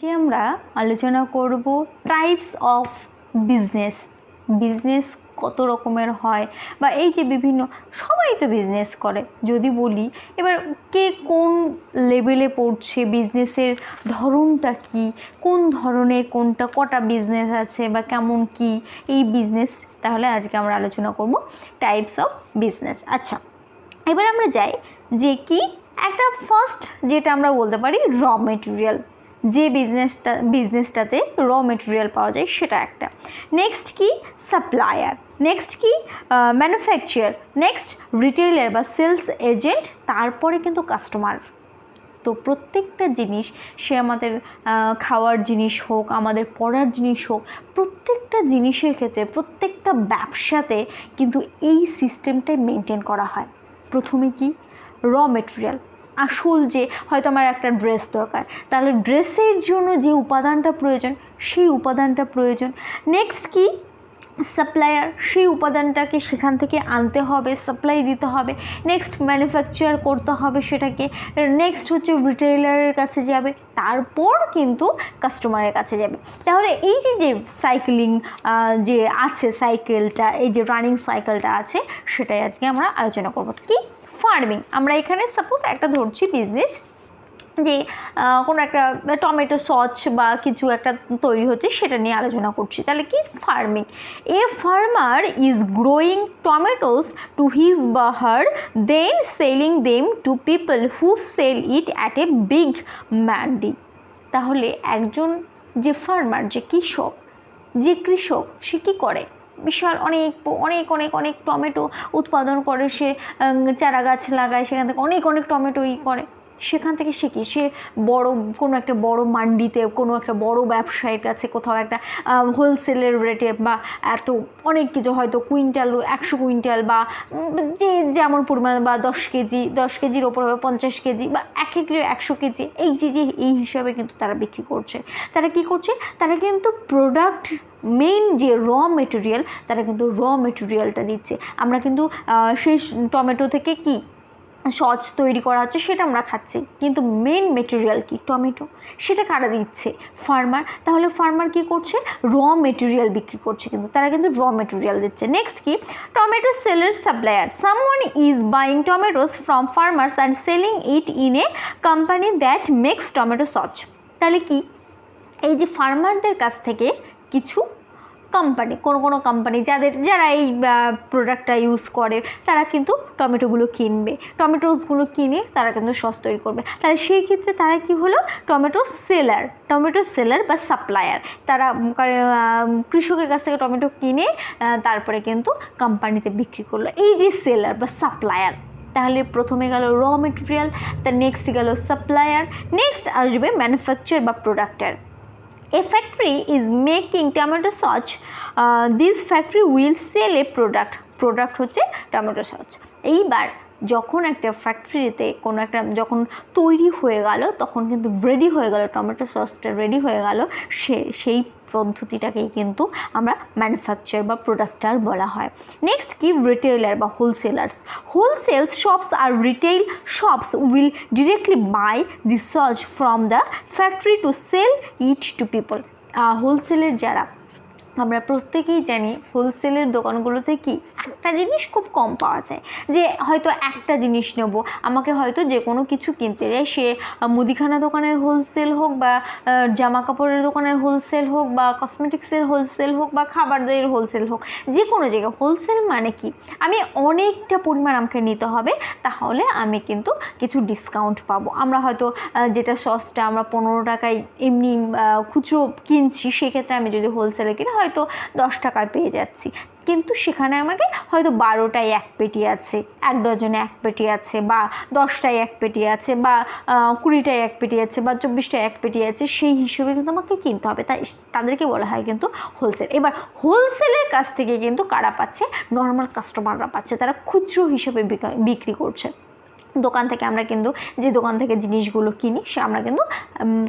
আজকে আমরা আলোচনা করব টাইপস অফ বিজনেস। বিজনেস কত রকমের হয় বা এই যে বিভিন্ন সবাই তো বিজনেস করে। যদি বলি এবার কে কোন লেভেলে পড়ছে, বিজনেসের ধরনটা কি, কোন ধরনের কোনটা কটা বিজনেস আছে বা কেমন কি এই বিজনেস, তাহলে আজকে আমরা আলোচনা করব টাইপস অফ বিজনেস। আচ্ছা, এবার আমরা যাই যে কি একটা ফার্স্ট যেটা আমরা বলতে পারি র মেটেরিয়াল, যে বিজনেসটাতে র মেটেরিয়াল পাওয়া যায় সেটা একটা। নেক্সট কি সাপ্লায়ার, নেক্সট কি ম্যানুফ্যাকচার, নেক্সট রিটেইলার বা সেলস এজেন্ট, তারপরে কিন্তু কাস্টমার। তো প্রত্যেকটা জিনিস, সে আমাদের খাওয়ার জিনিস হোক, আমাদের পড়ার জিনিস হোক, প্রত্যেকটা জিনিসের ক্ষেত্রে প্রত্যেকটা ব্যবসাতে কিন্তু এই সিস্টেমটাই মেনটেন করা হয়। প্রথমে কি র মেটেরিয়াল, আসল যে হয়তো আমার একটা ড্রেস দরকার, তাহলে ড্রেসের জন্য যে উপাদানটা প্রয়োজন সেই উপাদানটা প্রয়োজন। নেক্সট কি সাপ্লায়ার, সেই উপাদানটাকে সেখান থেকে আনতে হবে, সাপ্লাই দিতে হবে। নেক্সট ম্যানুফ্যাকচার করতে হবে সেটাকে। নেক্সট হচ্ছে রিটেইলারের কাছে যাবে, তারপর কিন্তু কাস্টমারের কাছে যাবে। তাহলে এই যে সাইকেলিং যে আছে, সাইকেলটা, এই যে রানিং সাইকেলটা আছে, সেটাই আজকে আমরা আলোচনা করব। কি ফার্মিং, আমরা এখানে সাপোজ একটা ধরছি বিজনেস, যে কোনো একটা টমেটো সস বা কিছু একটা তৈরি হচ্ছে, সেটা নিয়ে আলোচনা করছি। তাহলে কি farming, a farmer is growing tomatoes to his বা her, then selling them to people who sell it at a big mandi. তাহলে একজন যে ফার্মার, যে কৃষক, সে কী করে, বিশাল অনেক অনেক অনেক অনেক টমেটো উৎপাদন করে, সে চারা গাছ লাগায়, সেখান থেকে অনেক অনেক টমেটো করে। সেখান থেকে সে কি, সে বড় কোনো একটা বড় মান্ডিতে, কোনো একটা বড় ব্যবসায়ীর কাছে, কোথাও একটা হোলসেলের রেটে বা এত অনেক কিছু, হয়তো কুইন্টাল 100 কুইন্টাল বা যে যেমন পরিমাণ, বা 10 কেজির ওপর হবে 50 কেজি বা 100 কেজি, এই হিসাবে কিন্তু তারা বিক্রি করছে। তারা কি করছে, তারা কিন্তু প্রোডাক্ট, মেইন যে র মেটেরিয়াল, তারা কিন্তু র মেটেরিয়ালটা দিচ্ছে। আমরা কিন্তু সেই টমেটো থেকে কি সস তৈরি করা হচ্ছে সেটা আমরা খাচ্ছি, কিন্তু মেন মেটেরিয়াল কি টমেটো, সেটা কারা দিচ্ছে, ফার্মার। তাহলে ফার্মার কি করছে, র মেটেরিয়াল বিক্রি করছে, কিন্তু তারা কিন্তু র মেটেরিয়াল দিচ্ছে। নেক্সট কি tomato seller supplier, someone is buying tomatoes from farmers and selling it in a company that makes tomato sauce. তাহলে কি এই যে ফার্মারদের কাছ থেকে কিছু কোম্পানি, কোনো কোম্পানি যারা এই প্রোডাক্টটা ইউজ করে, তারা কিন্তু টমেটোগুলো কিনবে, টমেটোসগুলো কিনে তারা কিন্তু সস তৈরি করবে। তাহলে সেই ক্ষেত্রে তারা কি হলো, টমেটো সেলার বা সাপ্লায়ার। তারা কৃষকের কাছ থেকে টমেটো কিনে তারপরে কিন্তু কোম্পানিতে বিক্রি করলো, এই যে সেলার বা সাপ্লায়ার। তাহলে প্রথমে গেল র মেটেরিয়াল, তার নেক্সট গেল সাপ্লায়ার, নেক্সট আসবে ম্যানুফ্যাকচার বা প্রোডাক্টার। A factory is making tomato sauce. This factory will sell a product হচ্ছে টমেটো সস। এইবার যখন একটা ফ্যাক্টরিতে কোনো একটা যখন তৈরি হয়ে গেল, তখন কিন্তু রেডি হয়ে গেল, টমেটো সসটা রেডি হয়ে গেল, সেই পদ্ধতিটাকেই কিন্তু আমরা ম্যানুফ্যাকচার বা প্রোডাক্টার বলা হয়। নেক্সট কি রিটেইলার বা হোলসেলার্স, হোলসেল শপস আর retail shops will directly buy the সস from the factory to sell it to people. হোলসেলের যারা, আমরা প্রত্যেকেই জানি হোলসেলের দোকানগুলোতে কি একটা জিনিস খুব কম পাওয়া যায়, যে হয়তো একটা জিনিস নেব, আমাকে হয়তো যে কোনো কিছু কিনতে যায়, সে মুদিখানা দোকানের হোলসেল হোক বা জামা কাপড়ের দোকানের হোলসেল হোক বা কসমেটিক্সের হোলসেল হোক বা খাবারের হোলসেল হোক, যে কোনো জায়গায় হোলসেল মানে কি, আমি অনেকটা পরিমাণ আমাকে নিতে হবে, তাহলে আমি কিন্তু কিছু ডিসকাউন্ট পাবো। আমরা হয়তো যেটা সসটা আমরা 15 টাকায় এমনি খুচরো কিনছি, সেক্ষেত্রে আমি যদি হোলসেলে কিনে হয়তো 10 টাকায় পেয়ে যাচ্ছি, কিন্তু সেখানে আমাকে হয়তো 12টায় 1 পেটি আছে, 1 ডজনে 1 পেটি আছে, বা 10টায় 1 পেটি আছে, বা 20টায় 1 পেটি আছে, বা 24টায় 1 পেটি আছে, সেই হিসেবে কিন্তু আমাকে কিনতে হবে। তাই তাদেরকে বলা হয় কিন্তু হোলসেল। এবার হোলসেলের কাছ থেকে কিন্তু কারা পাচ্ছে, নর্মাল কাস্টমাররা পাচ্ছে, তারা খুচরো হিসেবে বিক্রি করছে। দোকান থেকে আমরা কিন্তু, যে দোকান থেকে জিনিসগুলো কিনি, সে আমরা কিন্তু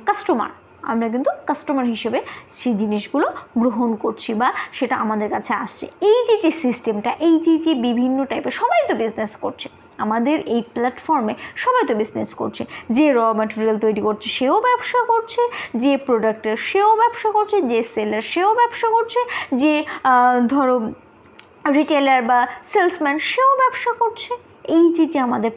কাস্টমার, আমরা কিন্তু কাস্টমার হিসেবে সেই জিনিসগুলো গ্রহণ করছি বা সেটা আমাদের কাছে আসছে। এই যে সিস্টেমটা, এই যে বিভিন্ন টাইপের, সবাই তো বিজনেস করছে আমাদের এই প্ল্যাটফর্মে, সবাই তো বিজনেস করছে। যে র ম্যাটেরিয়াল তৈরি করছে সেও ব্যবসা করছে, যে প্রোডাক্টের সেও ব্যবসা করছে, যে সেলার সেও ব্যবসা করছে, যে ধরো রিটেলার বা সেলসম্যান সেও ব্যবসা করছে। এই যে আমাদের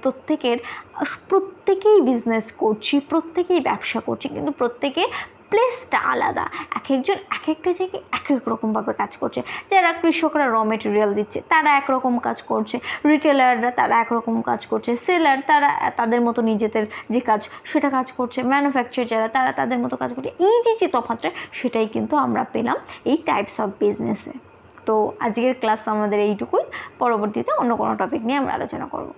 প্রত্যেকেই বিজনেস করছি, প্রত্যেকেই ব্যবসা করছি, কিন্তু প্রত্যেকে প্লেসটা আলাদা। এক একজন এক একটা জায়গায় এক এক রকমভাবে কাজ করছে। যারা কৃষকরা র মেটেরিয়াল দিচ্ছে তারা একরকম কাজ করছে, রিটেলাররা তারা একরকম কাজ করছে, সেলার তারা তাদের মতো নিজেদের যে কাজ সেটা কাজ করছে, ম্যানুফ্যাকচার যারা তারা তাদের মতো কাজ করছে। এই যে তফাৎটা, সেটাই কিন্তু আমরা পেলাম এই টাইপস অফ বিজনেসে। তো আজকের ক্লাস আমাদের এইটুকুই, পরবর্তীতে অন্য কোনো টপিক নিয়ে আমরা আলোচনা করব।